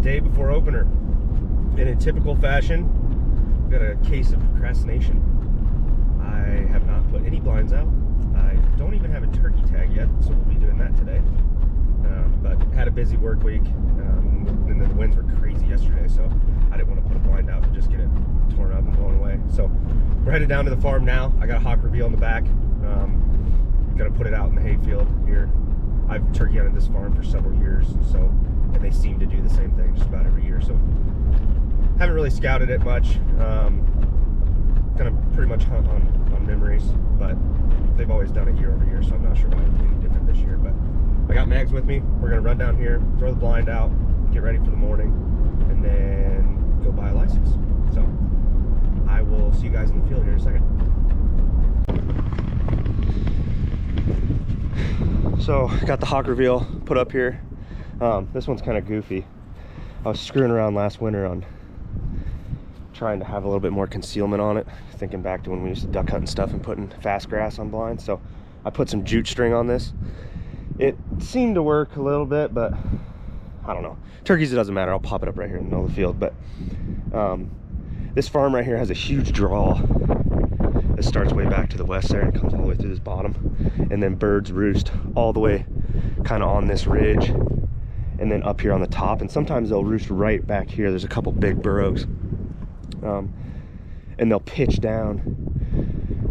day before opener. And in typical fashion, I've got a case of procrastination. I have not put any blinds out. I don't even have a turkey tag yet, so we'll be doing that today. But had a busy work week, and the winds were crazy yesterday, so I didn't want to put a blind out and just get it torn up and blown away. So we're headed down to the farm now. I got a hawk reveal in the back. Gonna put it out in the hayfield here. I've turkey hunted this farm for several years, and they seem to do the same thing just about every year. So haven't really scouted it much. Kind of pretty much hunt on memories, but they've always done it year over year, so I'm not sure why it would be any different this year. But I got Mags with me. We're gonna run down here, throw the blind out, get ready for the morning, and then go buy a license. So I will see you guys in the field here in a second. So got the hawk reveal put up here. This one's kind of goofy. I was screwing around last winter on trying to have a little bit more concealment on it, thinking back to when we used to duck hunt and stuff and putting fast grass on blinds. So I put some jute string on this. It seemed to work a little bit, but I don't know. Turkeys, it doesn't matter. I'll pop it up right here in the middle of the field. But this farm right here has a huge draw. It starts way back to the west there and comes all the way through this bottom, and then birds roost all the way kind of on this ridge and then up here on the top, and sometimes they'll roost right back here. There's a couple big burrows, and they'll pitch down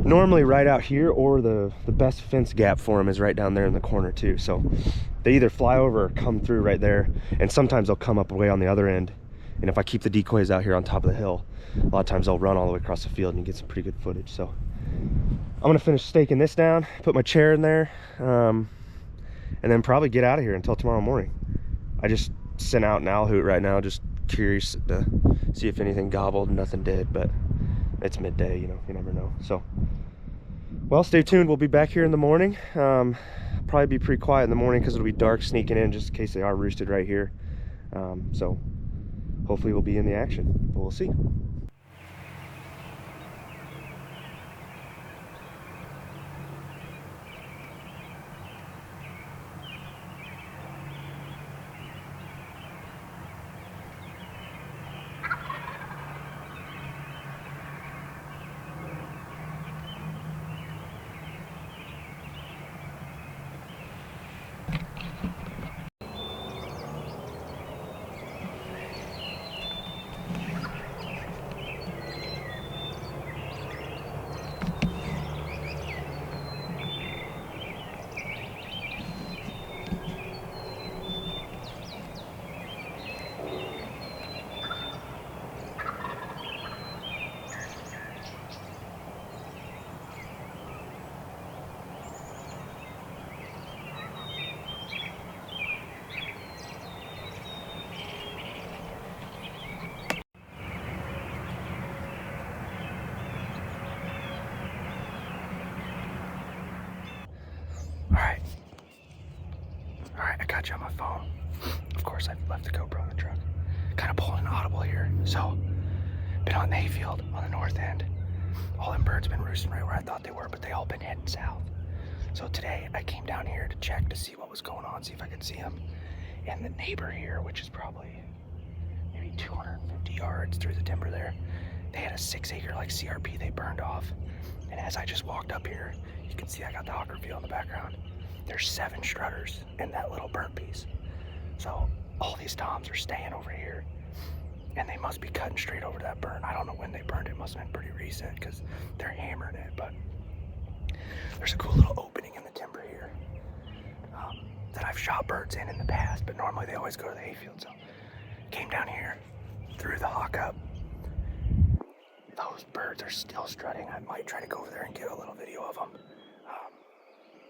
normally right out here, or the best fence gap for them is right down there in the corner too. So they either fly over or come through right there, and sometimes they'll come up way on the other end. And if I keep the decoys out here on top of the hill, a lot of times they'll run all the way across the field and you get some pretty good footage. So I'm gonna finish staking this down, put my chair in there, and then probably get out of here until tomorrow morning. I just sent out an owl hoot right now, just curious to see if anything gobbled. Nothing did, but it's midday, you know, you never know. So, well, stay tuned. We'll be back here in the morning. Probably be pretty quiet in the morning because it'll be dark sneaking in, just in case they are roosted right here. So hopefully we'll be in the action, but we'll see. Alright, I got you on my phone. Of course, I've left the GoPro in the truck. Kind of pulling an audible here. So, been on the hayfield on the north end. All them birds been roosting right where I thought they were, but they all been heading south. So today, I came down here to check to see what was going on, see if I could see them. And the neighbor here, which is probably maybe 250 yards through the timber there, they had a 6-acre like CRP they burned off. And as I just walked up here, you can see I got the hawk reveal in the background. There's 7 strutters in that little burnt piece. So all these toms are staying over here, and they must be cutting straight over that burn. I don't know when they burned it. Must have been pretty recent because they're hammering it. But there's a cool little opening in the timber here that I've shot birds in the past, but normally they always go to the hayfield. So came down here, threw the hawk up. Those birds are still strutting. I might try to go over there and get a little video of them.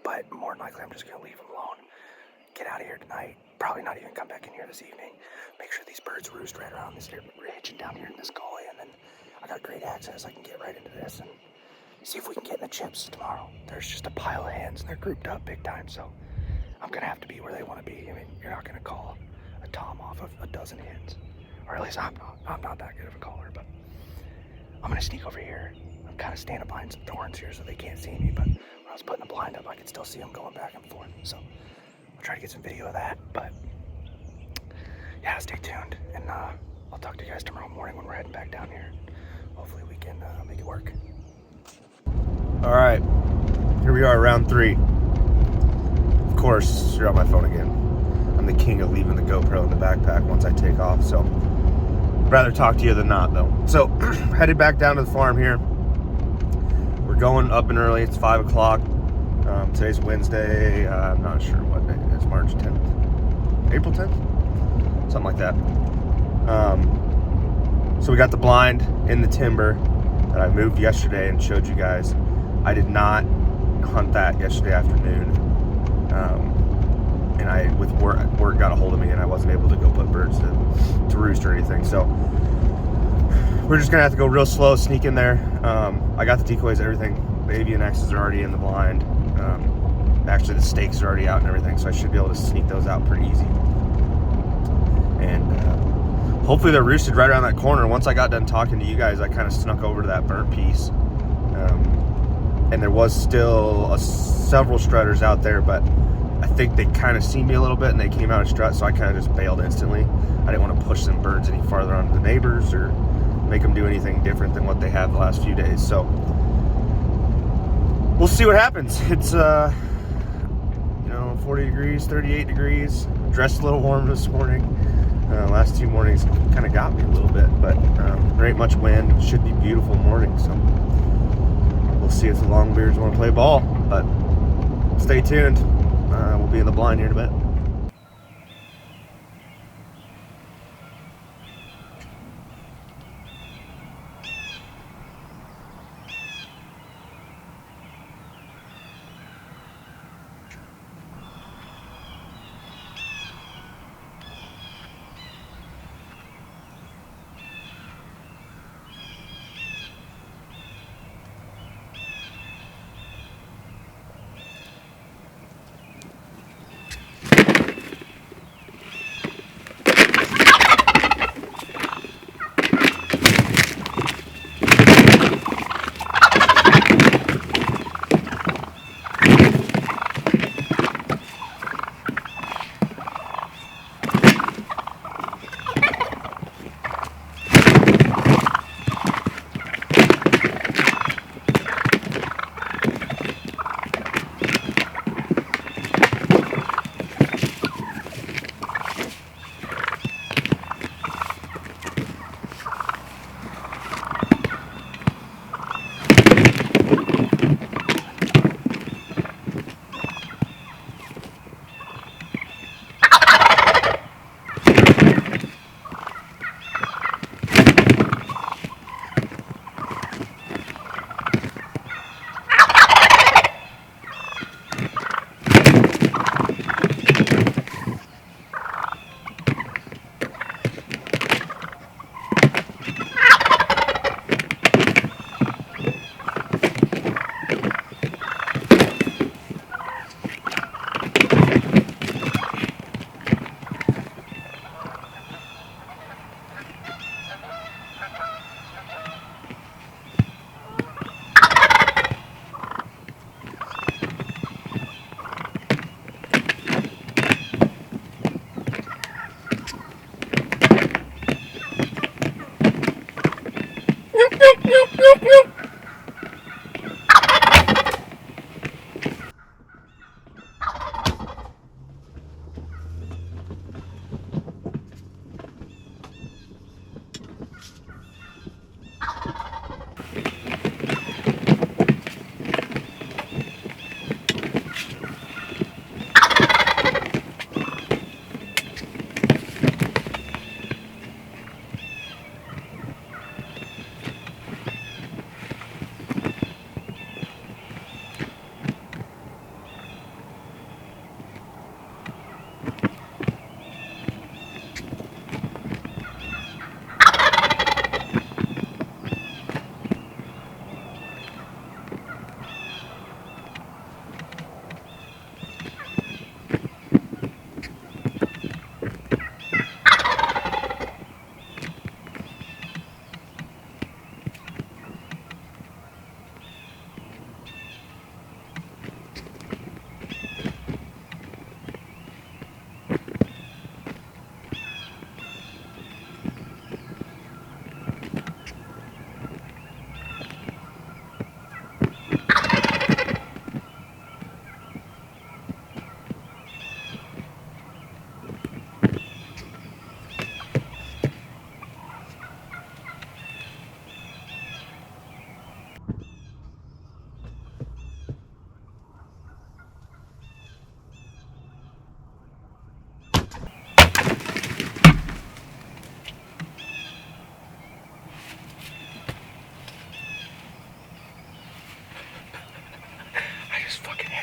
But more than likely, I'm just gonna leave them alone. Get out of here tonight. Probably not even come back in here this evening. Make sure these birds roost right around this ridge and down here in this gully, and then I got great access. I can get right into this and see if we can get in the chips tomorrow. There's just a pile of hens, and they're grouped up big time, so I'm gonna have to be where they want to be. I mean, you're not gonna call a tom off of a dozen hens, or at least I'm not that good of a caller. But I'm gonna sneak over here. I'm kind of standing behind some thorns here so they can't see me, but when I was putting the blind up, I could still see them going back and forth. So I'll try to get some video of that. But yeah, stay tuned, and I'll talk to you guys tomorrow morning when we're heading back down here. Hopefully we can make it work. All right, here we are, round 3. Of course, you're on my phone again. I'm the king of leaving the GoPro in the backpack once I take off, so I'd rather talk to you than not, though. So, headed back down to the farm here. We're going up and early. It's 5 o'clock. Today's Wednesday. I'm not sure what day it is. March 10th? April 10th? Something like that. So we got the blind in the timber that I moved yesterday and showed you guys. I did not hunt that yesterday afternoon. And I, with work got a hold of me, and I wasn't able to go put birds to roost or anything. So we're just gonna have to go real slow, sneak in there. I got the decoys, everything. The avian X's are already in the blind. Actually, the stakes are already out and everything, so I should be able to sneak those out pretty easy. And hopefully they're roosted right around that corner. Once I got done talking to you guys, I kind of snuck over to that burnt piece. And there was still several strutters out there, but I think they kind of seen me a little bit and they came out of strut, so I kind of just bailed instantly. I didn't want to push them birds any farther onto the neighbors or make them do anything different than what they had the last few days. So we'll see what happens. It's 40 degrees, 38 degrees. Dressed a little warm this morning. Last 2 mornings kind of got me a little bit, but there ain't much wind. Should be beautiful morning, so we'll see if the longbeards want to play ball. But stay tuned. We'll be in the blind here in a bit.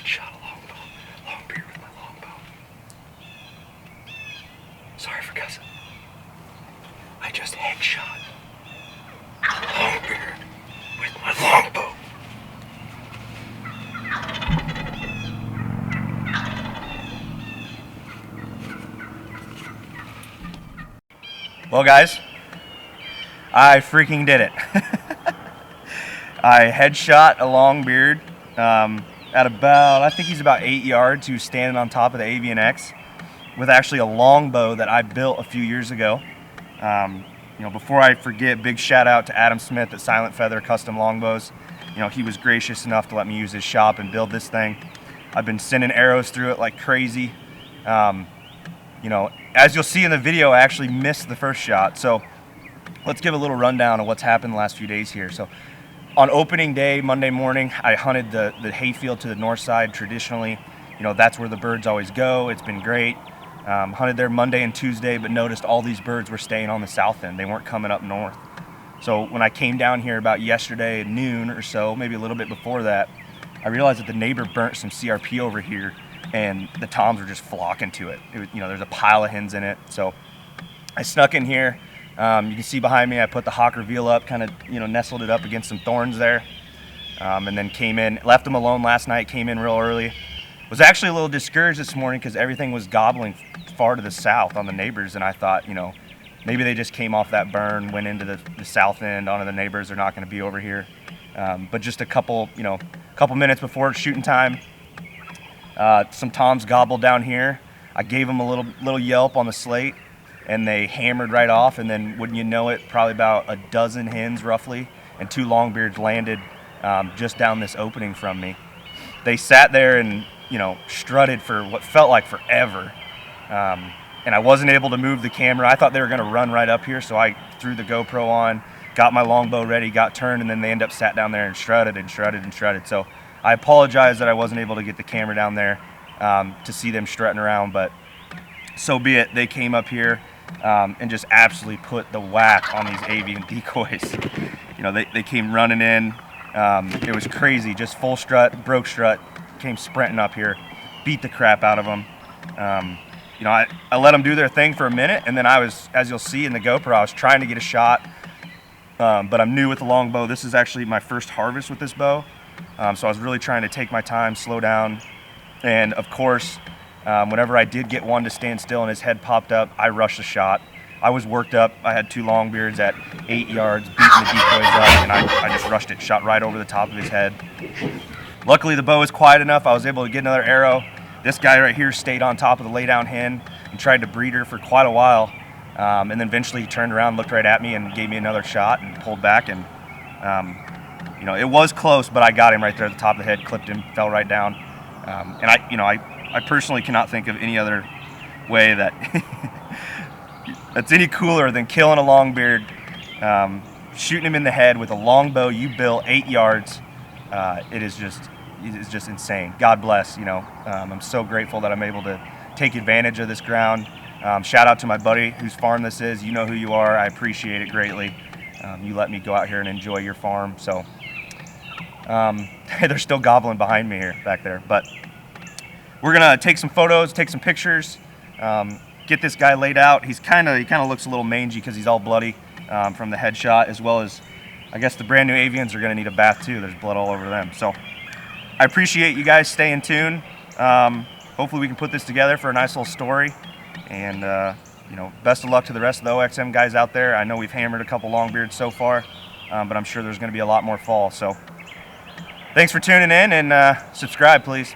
headshot a longbeard with my longbow. Sorry for cussing. I just headshot a longbeard with my longbow. Well, guys, I freaking did it. I headshot a longbeard at about, I think he's about 8 yards. He was standing on top of the AVNX with actually a longbow that I built a few years ago. You know, before I forget, big shout out to Adam Smith at Silent Feather Custom Longbows. You know, he was gracious enough to let me use his shop and build this thing. I've been sending arrows through it like crazy. You know, as you'll see in the video, I actually missed the first shot. So let's give a little rundown of what's happened the last few days here. So on opening day, Monday morning, I hunted the hayfield to the north side traditionally. You know, that's where the birds always go. It's been great. Hunted there Monday and Tuesday, but noticed all these birds were staying on the south end. They weren't coming up north. So when I came down here about yesterday at noon or so, maybe a little bit before that, I realized that the neighbor burnt some CRP over here, and the toms were just flocking to it. You know, there's a pile of hens in it. So I snuck in here. You can see behind me, I put the hawk reveal up, kind of, you know, nestled it up against some thorns there. And then came in, left them alone last night, came in real early. Was actually a little discouraged this morning because everything was gobbling far to the south on the neighbors, and I thought, you know, maybe they just came off that burn, went into the south end onto the neighbors. They're not going to be over here. But just a couple minutes before shooting time, some toms gobbled down here. I gave them a little yelp on the slate, and they hammered right off. And then, wouldn't you know it, probably about a dozen hens roughly, and 2 longbeards landed just down this opening from me. They sat there and, you know, strutted for what felt like forever. And I wasn't able to move the camera. I thought they were going to run right up here, so I threw the GoPro on, got my longbow ready, got turned, and then they end up sat down there and strutted and strutted and strutted. So I apologize that I wasn't able to get the camera down there to see them strutting around, but so be it. They came up here and just absolutely put the whack on these avian decoys. You know, they came running in. It was crazy, just full strut, broke strut, came sprinting up here, beat the crap out of them. You know, I let them do their thing for a minute, and then I was, as you'll see in the GoPro, I was trying to get a shot, but I'm new with the longbow. This is actually my first harvest with this bow, so I was really trying to take my time, slow down, and of course, whenever I did get one to stand still and his head popped up, I rushed the shot. I was worked up. I had 2 longbeards at 8 yards, beating the decoys up, and I just rushed it, shot right over the top of his head. Luckily, the bow was quiet enough. I was able to get another arrow. This guy right here stayed on top of the laydown hen and tried to breed her for quite a while. And then eventually he turned around, looked right at me, and gave me another shot and pulled back. And, you know, it was close, but I got him right there at the top of the head, clipped him, fell right down. And I personally cannot think of any other way that that's any cooler than killing a longbeard, shooting him in the head with a longbow you built 8 yards. It's just insane. God bless, you know. I'm so grateful that I'm able to take advantage of this ground. Shout out to my buddy whose farm this is. You know who you are. I appreciate it greatly. You let me go out here and enjoy your farm. So they're still gobbling behind me here back there. But we're gonna take some photos, take some pictures, get this guy laid out. He kind of looks a little mangy because he's all bloody from the headshot, as well as I guess the brand new avians are gonna need a bath too. There's blood all over them. So I appreciate you guys staying tuned. Hopefully we can put this together for a nice little story. And you know, best of luck to the rest of the OXM guys out there. I know we've hammered a couple longbeards so far, but I'm sure there's going to be a lot more fall. So thanks for tuning in, and subscribe, please.